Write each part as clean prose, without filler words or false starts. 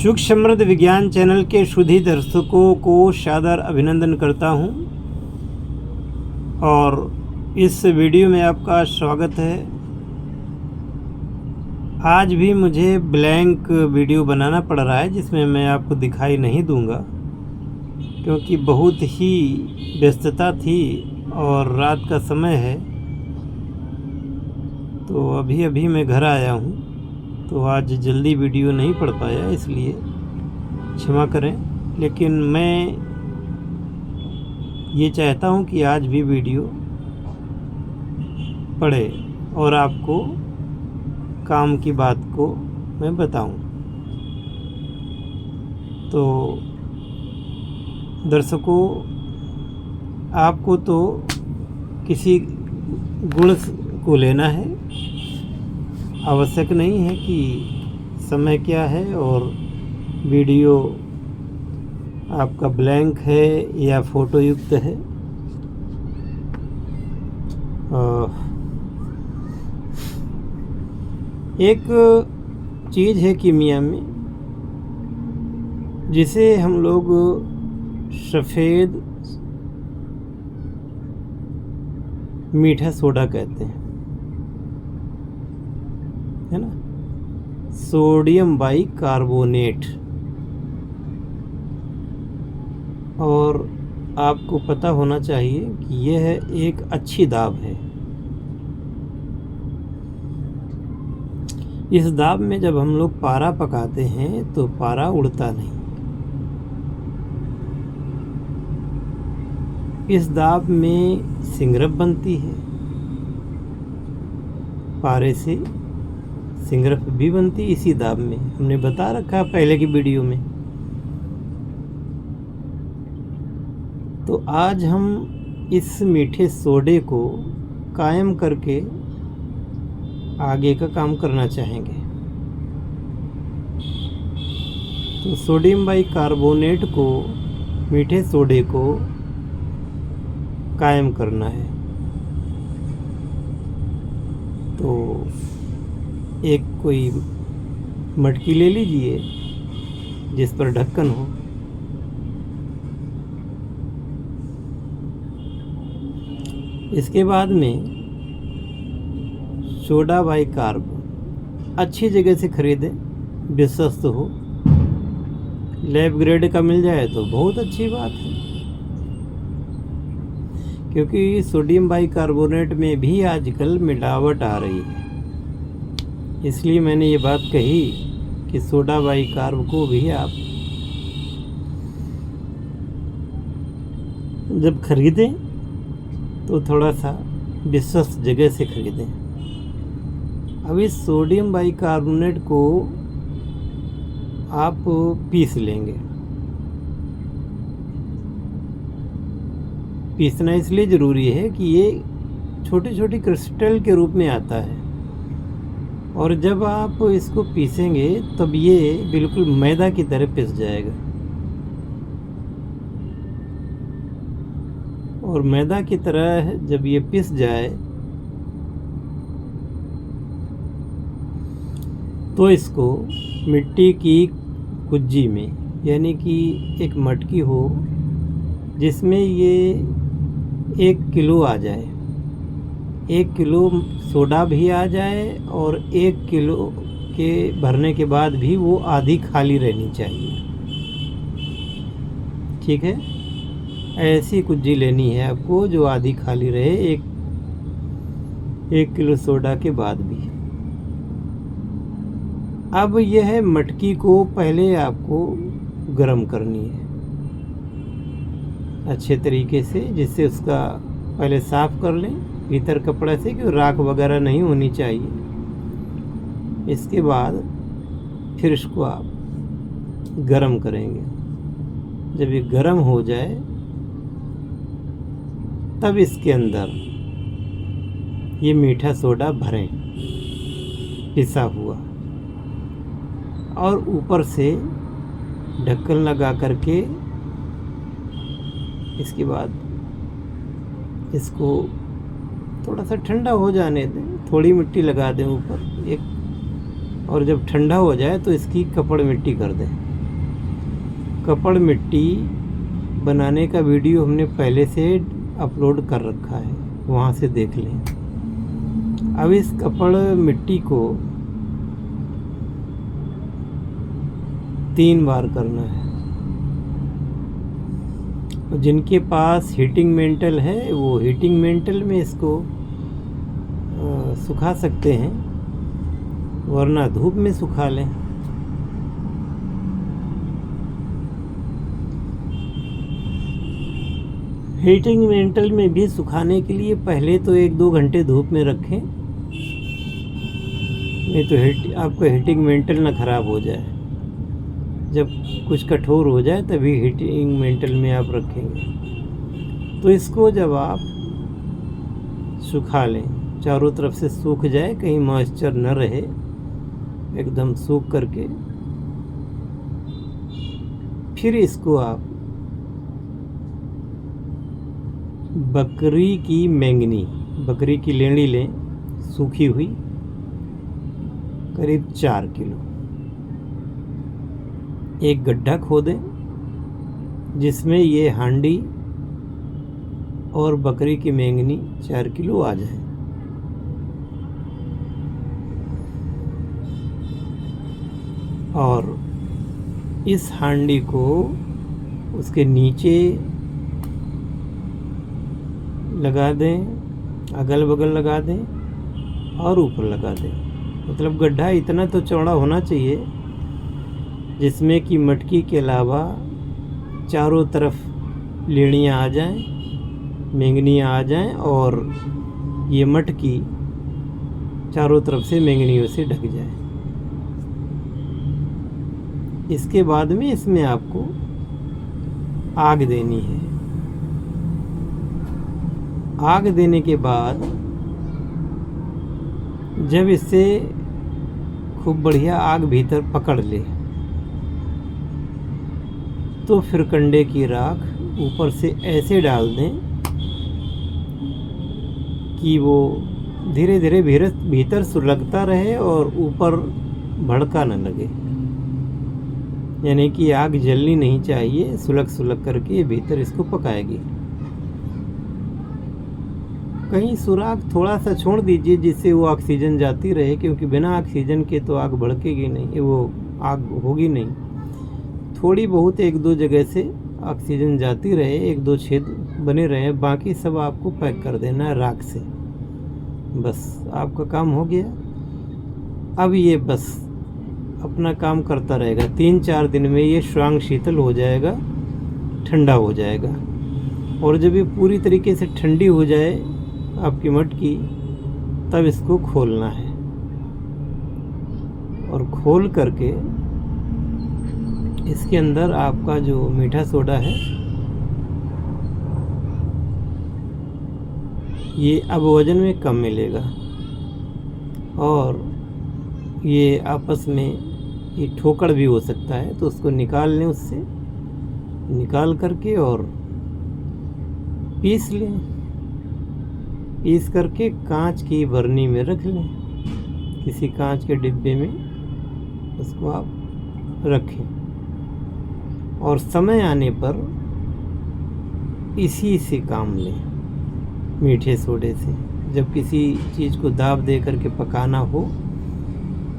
सुख समृद्ध विज्ञान चैनल के शुद्धि दर्शकों को सादर अभिनंदन करता हूं और इस वीडियो में आपका स्वागत है। आज भी मुझे ब्लैंक वीडियो बनाना पड़ रहा है जिसमें मैं आपको दिखाई नहीं दूंगा, क्योंकि बहुत ही व्यस्तता थी और रात का समय है। तो अभी मैं घर आया हूं, तो आज जल्दी वीडियो नहीं पढ़ पाया, इसलिए क्षमा करें। लेकिन मैं ये चाहता हूं कि आज भी वीडियो पढ़े और आपको काम की बात को मैं बताऊं। तो दर्शकों, आपको तो किसी गुण को लेना है, आवश्यक नहीं है कि समय क्या है और वीडियो आपका ब्लैंक है या फ़ोटो युक्त है। एक चीज़ है कीमिया में जिसे हम लोग सफ़ेद मीठा सोडा कहते हैं, है ना, सोडियम बाइकार्बोनेट। और आपको पता होना चाहिए कि यह एक अच्छी दाब है। इस दाब में जब हम लोग पारा पकाते हैं तो पारा उड़ता नहीं। इस दाब में सिंगरफ बनती है, पारे से सिंगरफ भी बनती इसी दाब में, हमने बता रखा पहले की वीडियो में। तो आज हम इस मीठे सोडे को कायम करके आगे का काम करना चाहेंगे। तो सोडियम बाइकार्बोनेट को, मीठे सोडे को कायम करना है। तो एक कोई मटकी ले लीजिए जिस पर ढक्कन हो। इसके बाद में सोडा बाइकार्ब अच्छी जगह से खरीदें, विश्वस्त हो। लैब ग्रेड का मिल जाए तो बहुत अच्छी बात है, क्योंकि सोडियम बाइकार्बोनेट में भी आजकल मिलावट आ रही है। इसलिए मैंने ये बात कही कि सोडा बाइकार्ब को भी आप जब खरीदें तो थोड़ा सा विश्वस्त जगह से खरीदें। अब इस सोडियम बाइकार्बोनेट को आप पीस लेंगे। पीसना इसलिए ज़रूरी है कि ये छोटे छोटे क्रिस्टल के रूप में आता है, और जब आप इसको पीसेंगे तब ये बिल्कुल मैदा की तरह पिस जाएगा। और मैदा की तरह जब ये पिस जाए तो इसको मिट्टी की कुज्जी में, यानी कि एक मटकी हो जिसमें ये 1 किलो आ जाए, 1 किलो सोडा भी आ जाए, और 1 किलो के भरने के बाद भी वो आधी खाली रहनी चाहिए। ठीक है, ऐसी कुज्जी लेनी है आपको जो आधी खाली रहे, 1 किलो सोडा के बाद भी। अब यह मटकी को पहले आपको गर्म करनी है अच्छे तरीके से, जिससे उसका पहले साफ़ कर लें भीतर कपड़ा से, कि राख वगैरह नहीं होनी चाहिए। इसके बाद फिर इसको आप गरम करेंगे। जब ये गरम हो जाए तब इसके अंदर ये मीठा सोडा भरें, पिसा हुआ, और ऊपर से ढक्कन लगा करके इसके बाद इसको थोड़ा सा ठंडा हो जाने दें। थोड़ी मिट्टी लगा दें ऊपर एक, और जब ठंडा हो जाए तो इसकी कपड़ मिट्टी कर दें। कपड़ मिट्टी बनाने का वीडियो हमने पहले से अपलोड कर रखा है, वहाँ से देख लें। अब इस कपड़ मिट्टी को 3 बार करना है। जिनके पास हीटिंग मेंटल है वो हीटिंग मेंटल में इसको सुखा सकते हैं, वरना धूप में सुखा लें। हीटिंग मेंटल में भी सुखाने के लिए पहले तो 1-2 घंटे धूप में रखें, नहीं तो आपका हीटिंग मेंटल ना ख़राब हो जाए। जब कुछ कठोर हो जाए तभी हीटिंग मेंटल में आप रखेंगे। तो इसको जब आप सुखा लें, चारों तरफ से सूख जाए, कहीं मॉइस्चर न रहे, एकदम सूख करके फिर इसको आप बकरी की मेंगनी, बकरी की लेंड़ी लें सूखी हुई, करीब 4 किलो। एक गड्ढा खोदें जिसमें ये हांडी और बकरी की मेंगनी 4 किलो आ जाए। और इस हांडी को उसके नीचे लगा दें, अगल बगल लगा दें और ऊपर लगा दें। मतलब गड्ढा इतना तो चौड़ा होना चाहिए जिसमें कि मटकी के अलावा चारों तरफ लेड़ियाँ आ जाएं, मेंगनियाँ आ जाएं और ये मटकी चारों तरफ से मेंगनियों से ढक जाए। इसके बाद में इसमें आपको आग देनी है। आग देने के बाद जब इससे खूब बढ़िया आग भीतर पकड़ ले तो फिर कंडे की राख ऊपर से ऐसे डाल दें कि वो धीरे धीरे भीतर सुलगता रहे और ऊपर भड़का न लगे। यानी कि आग जलनी नहीं चाहिए, सुलग करके भीतर इसको पकाएगी। कहीं सुराख थोड़ा सा छोड़ दीजिए जिससे वो ऑक्सीजन जाती रहे, क्योंकि बिना ऑक्सीजन के तो आग भड़केगी नहीं, वो आग होगी नहीं। थोड़ी बहुत 1-2 जगह से ऑक्सीजन जाती रहे, 1-2 छेद बने रहे, बाकी सब आपको पैक कर देना है राख से। बस आपका काम हो गया। अब ये बस अपना काम करता रहेगा। 3-4 दिन में ये श्वांग शीतल हो जाएगा, ठंडा हो जाएगा। और जब ये पूरी तरीके से ठंडी हो जाए आपकी मटकी, तब इसको खोलना है। और खोल करके इसके अंदर आपका जो मीठा सोडा है ये अब वज़न में कम मिलेगा और ये आपस में ये ठोकर भी हो सकता है, तो उसको निकाल लें, उससे निकाल करके और पीस लें। पीस करके कांच की बरनी में रख लें, किसी कांच के डिब्बे में उसको आप रखें। और समय आने पर इसी से काम लें, मीठे सोडे से। जब किसी चीज़ को दाब दे करके पकाना हो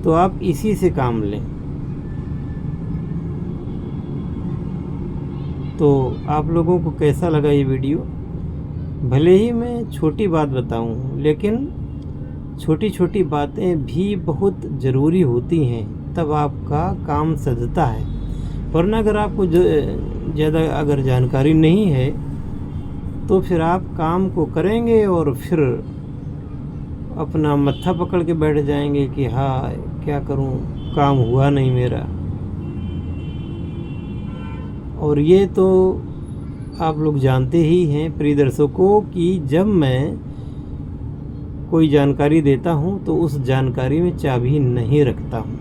तो आप इसी से काम लें। तो आप लोगों को कैसा लगा ये वीडियो? भले ही मैं छोटी बात बताऊं, लेकिन छोटी छोटी बातें भी बहुत ज़रूरी होती हैं, तब आपका काम सजता है। वरना अगर आपको ज़्यादा अगर जानकारी नहीं है तो फिर आप काम को करेंगे और फिर अपना मत्था पकड़ के बैठ जाएंगे कि हाँ क्या करूं, काम हुआ नहीं मेरा। और ये तो आप लोग जानते ही हैं प्रिय दर्शकों कि जब मैं कोई जानकारी देता हूं तो उस जानकारी में चाबी नहीं रखता हूं।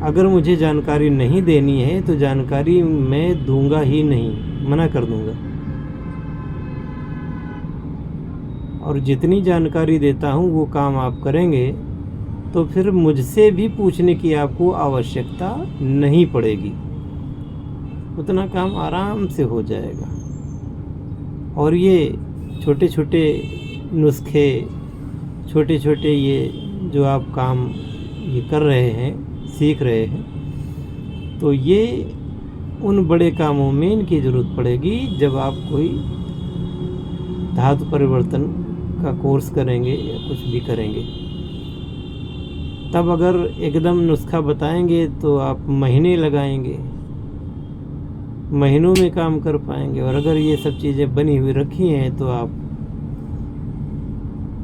अगर मुझे जानकारी नहीं देनी है तो जानकारी मैं दूंगा ही नहीं, मना कर दूंगा। और जितनी जानकारी देता हूँ वो काम आप करेंगे तो फिर मुझसे भी पूछने की आपको आवश्यकता नहीं पड़ेगी, उतना काम आराम से हो जाएगा। और ये छोटे छोटे नुस्खे, छोटे छोटे ये जो आप काम ये कर रहे हैं, सीख रहे हैं, तो ये उन बड़े कामों में इनकी ज़रूरत पड़ेगी जब आप कोई धातु परिवर्तन का कोर्स करेंगे या कुछ भी करेंगे। तब अगर एकदम नुस्खा बताएंगे तो आप महीने लगाएंगे, महीनों में काम कर पाएंगे। और अगर ये सब चीज़ें बनी हुई रखी हैं तो आप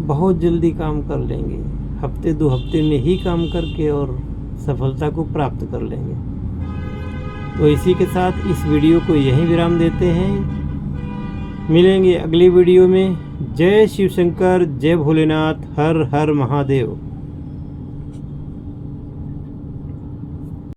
बहुत जल्दी काम कर लेंगे, हफ्ते 2 हफ्ते में ही काम करके और सफलता को प्राप्त कर लेंगे। तो इसी के साथ इस वीडियो को यहीं विराम देते हैं। मिलेंगे अगली वीडियो में। जय शिव शंकर, जय भोलेनाथ, हर हर महादेव।